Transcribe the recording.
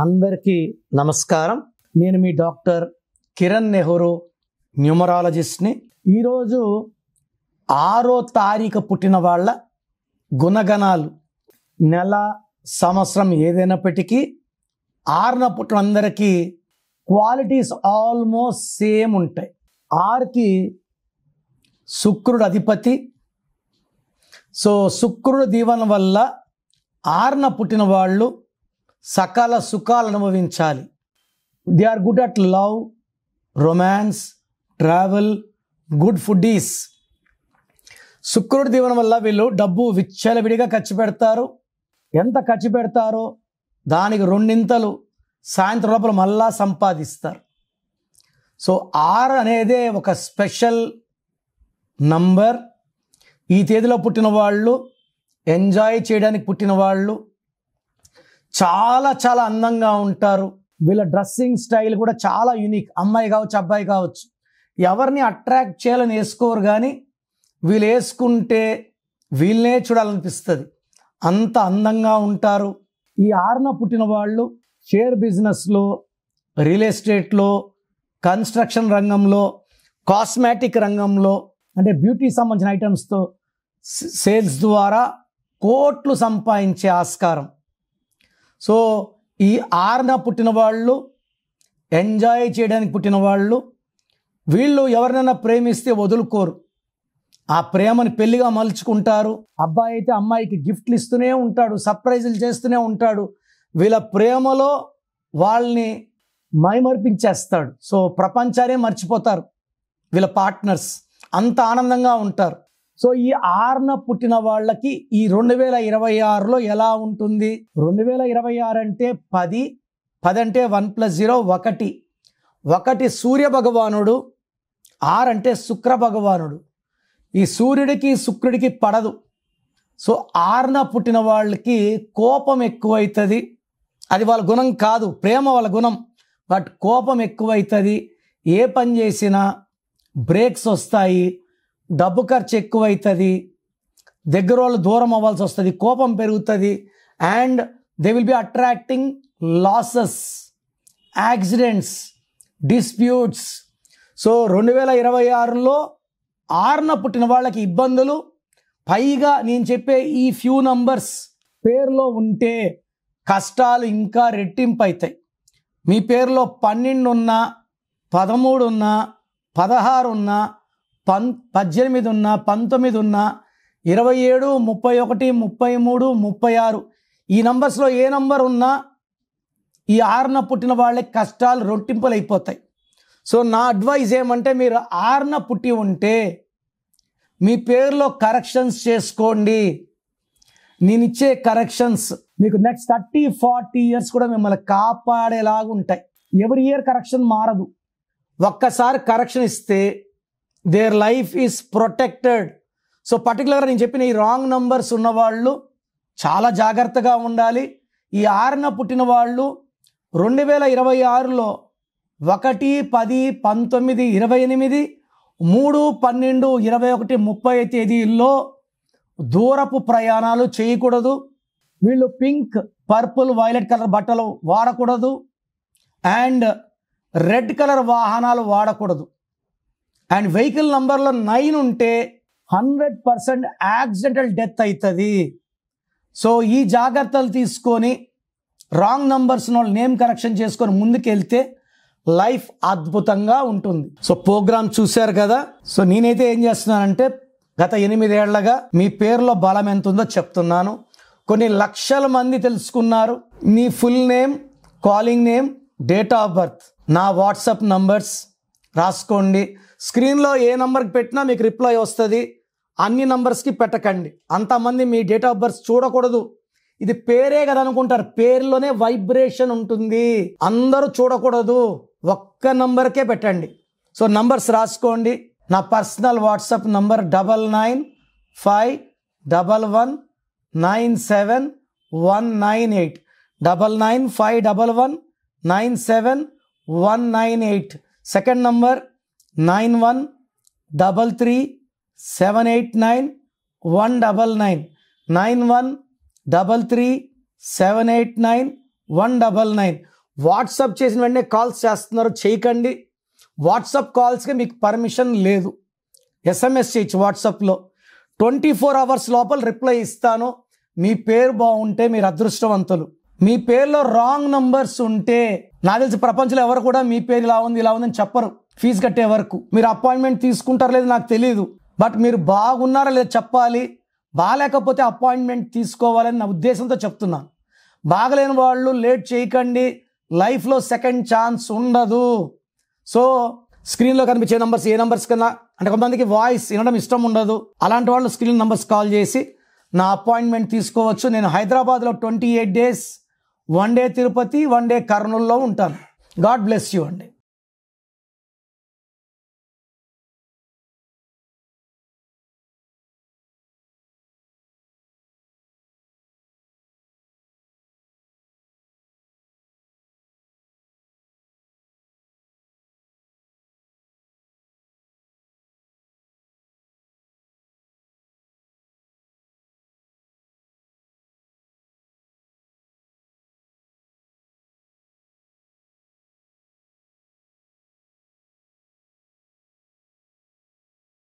అందరికీ నమస్కారం. నేను మీ డాక్టర్ కిరణ్ నెహ్రూ, న్యూమరాలజిస్ట్ని. ఈరోజు 6వ తారీఖు పుట్టిన వాళ్ళ గుణగణాలు, నెల సంవత్సరం ఏదైనప్పటికీ 6న పుట్టిన అందరికీ క్వాలిటీస్ ఆల్మోస్ట్ సేమ్ ఉంటాయి. 6కి శుక్రుడు అధిపతి. సో శుక్రుడు దీవెన వల్ల 6న పుట్టిన వాళ్ళు సకల సుఖాలు అనుభవించాలి. They are good at love, romance, travel, good foodies. శుక్రుడి దీవెన వల్ల వీళ్ళు డబ్బు విచ్చలవిడిగా ఖర్చు పెడతారు. ఎంత ఖర్చు పెడతారో దానికి 2 సాయంత్రం లోపల మళ్ళా సంపాదిస్తారు. సో 6 అనేదే ఒక స్పెషల్ నంబర్. ఈ తేదీలో పుట్టిన వాళ్ళు, ఎంజాయ్ చేయడానికి పుట్టిన వాళ్ళు, చాలా చాలా అందంగా ఉంటారు. వీళ్ళ డ్రెస్సింగ్ స్టైల్ కూడా చాలా యూనిక్. అమ్మాయి కావచ్చు, అబ్బాయి కావచ్చు, ఎవరిని అట్రాక్ట్ చేయాలని వేసుకోరు, కానీ వీళ్ళు వేసుకుంటే వీళ్ళనే చూడాలనిపిస్తుంది. అంత అందంగా ఉంటారు. ఈ 6న పుట్టిన వాళ్ళు షేర్ బిజినెస్లో, రియల్ ఎస్టేట్లో, కన్స్ట్రక్షన్ రంగంలో, కాస్మెటిక్ రంగంలో, అంటే బ్యూటీ సంబంధించిన ఐటమ్స్తో సేల్స్ ద్వారా కోట్లు సంపాదించే ఆస్కారం. సో ఈ 6న పుట్టిన వాళ్ళు, ఎంజాయ్ చేయడానికి పుట్టిన వాళ్ళు, వీళ్ళు ఎవరినైనా ప్రేమిస్తే వదులుకోరు. ఆ ప్రేమని పెళ్లిగా మలుచుకుంటారు. అబ్బాయి అయితే అమ్మాయికి గిఫ్ట్లు ఇస్తూనే ఉంటాడు, సర్ప్రైజులు చేస్తూనే ఉంటాడు. వీళ్ళ ప్రేమలో వాళ్ళని మైమర్పించేస్తాడు. సో ప్రపంచాన్ని మర్చిపోతారు వీళ్ళ పార్ట్నర్స్. అంత ఆనందంగా ఉంటారు. సో ఈ 6న పుట్టిన వాళ్ళకి ఈ 2026లో ఎలా ఉంటుంది? 2026 అంటే 10 అంటే 1 + 0 1. 1 సూర్య భగవానుడు, 6 అంటే శుక్ర భగవానుడు. ఈ సూర్యుడికి శుక్రుడికి పడదు. సో 6న పుట్టిన వాళ్ళకి కోపం ఎక్కువైతుంది. అది వాళ్ళ గుణం కాదు, ప్రేమ వాళ్ళ గుణం. బట్ కోపం ఎక్కువైతుంది. ఏ పని చేసినా బ్రేక్స్ వస్తాయి, డబ్బు ఖర్చు ఎక్కువైతుంది, దగ్గర వాళ్ళు దూరం అవ్వాల్సి వస్తుంది, కోపం పెరుగుతుంది. And they will be attracting losses, accidents, disputes. So 2026లో 6న పుట్టిన వాళ్ళకి ఇబ్బందులు. పైగా నేను చెప్పే ఈ ఫ్యూ నంబర్స్ పేరులో ఉంటే కష్టాలు ఇంకా రెట్టింపు అవుతాయి. మీ పేరులో 12 ఉన్నా, 13 ఉన్నా, 16 ఉన్నా, 18 ఉన్నా, 19 ఉన్నా, 27, 31, 33, 36 ఈ నంబర్స్లో ఏ నంబర్ ఉన్నా ఈ 6న పుట్టిన వాళ్ళకి కష్టాలు రొట్టింపులు అయిపోతాయి. సో నా అడ్వైజ్ ఏమంటే, మీరు 6న పుట్టి ఉంటే మీ పేరులో కరెక్షన్స్ చేసుకోండి. నేను ఇచ్చే కరెక్షన్స్ మీకు నెక్స్ట్ 30-40 ఇయర్స్ కూడా మిమ్మల్ని కాపాడేలాగా ఉంటాయి. ఎవ్రీ ఇయర్ కరెక్షన్ మారదు. ఒక్కసారి కరెక్షన్ ఇస్తే their life is protected. So పర్టికులర్గా నేను చెప్పిన ఈ రాంగ్ నంబర్స్ ఉన్నవాళ్ళు చాలా జాగ్రత్తగా ఉండాలి. ఈ 6న పుట్టిన వాళ్ళు 2026లో 1, 10, 19, 28, 3, 12, 21, 30 తేదీల్లో దూరపు ప్రయాణాలు చేయకూడదు. వీళ్ళు పింక్, పర్పుల్, వైలెట్ కలర్ బట్టలు వాడకూడదు. అండ్ రెడ్ కలర్ వాహనాలు వాడకూడదు. అండ్ వెహికల్ నంబర్లో 9 ఉంటే 100% యాక్సిడెంటల్ డెత్ అవుతుంది. సో ఈ జాగ్రత్తలు తీసుకొని రాంగ్ నంబర్స్ నేమ్ కరెక్షన్ చేసుకొని ముందుకెళ్తే లైఫ్ అద్భుతంగా ఉంటుంది. సో ప్రోగ్రామ్ చూశారు కదా. సో నేనైతే ఏం చేస్తున్నానంటే, గత 8 ఏళ్లగా మీ పేరులో బలం ఎంత ఉందో చెప్తున్నాను. కొన్ని లక్షల మంది తెలుసుకున్నారు. మీ full name, calling name, date of birth, నా వాట్సాప్ నంబర్స్ రాసుకోండి. స్క్రీన్లో ఏ నంబర్కి పెట్టినా మీకు రిప్లై వస్తుంది. అన్ని నంబర్స్కి పెట్టకండి. అంతమంది మీ డేట్ ఆఫ్ బర్త్ చూడకూడదు. ఇది పేరే కదా అనుకుంటారు. పేరులోనే వైబ్రేషన్ ఉంటుంది. అందరూ చూడకూడదు. ఒక్క నంబర్కే పెట్టండి. సో నంబర్స్ రాసుకోండి. నా personal WhatsApp number 9951197198 9951197198. Second number 9133789199 9133789199. 199. WhatsApp చేసిన వెంటనే కాల్స్ చేస్తున్నారు, చేయకండి. వాట్సాప్ కాల్స్కి మీకు పర్మిషన్ లేదు. SMS చేయొచ్చు వాట్సాప్లో. 24 hours లోపల రిప్లై ఇస్తాను. మీ పేరు బాగుంటే మీరు అదృష్టవంతులు. మీ పేరులో రాంగ్ నంబర్స్ ఉంటే, నాకు తెలిసి ప్రపంచంలో ఎవరు కూడా మీ పేరు ఇలా ఉంది ఇలా ఉందని చెప్పరు ఫీజు కట్టే వరకు. మీరు అపాయింట్మెంట్ తీసుకుంటారో లేదో నాకు తెలియదు, బట్ మీరు బాగున్నారా లేదో చెప్పాలి. బాగాలేకపోతే అపాయింట్మెంట్ తీసుకోవాలని నా ఉద్దేశంతో చెప్తున్నాను. బాగలేని వాళ్ళు లేట్ చేయకండి, లైఫ్లో సెకండ్ ఛాన్స్ ఉండదు. సో స్క్రీన్లో కనిపించే నంబర్స్ ఏ నంబర్స్ కన్నా, అంటే కొంతమందికి వాయిస్ వినడం ఇష్టం ఉండదు, అలాంటి వాళ్ళు స్క్రీన్ నంబర్స్ కాల్ చేసి నా అపాయింట్మెంట్ తీసుకోవచ్చు. నేను హైదరాబాద్లో 28 days, 1 day తిరుపతి, 1 day కర్నూలులో ఉంటాను. గాడ్ బ్లెస్ యూ అండి.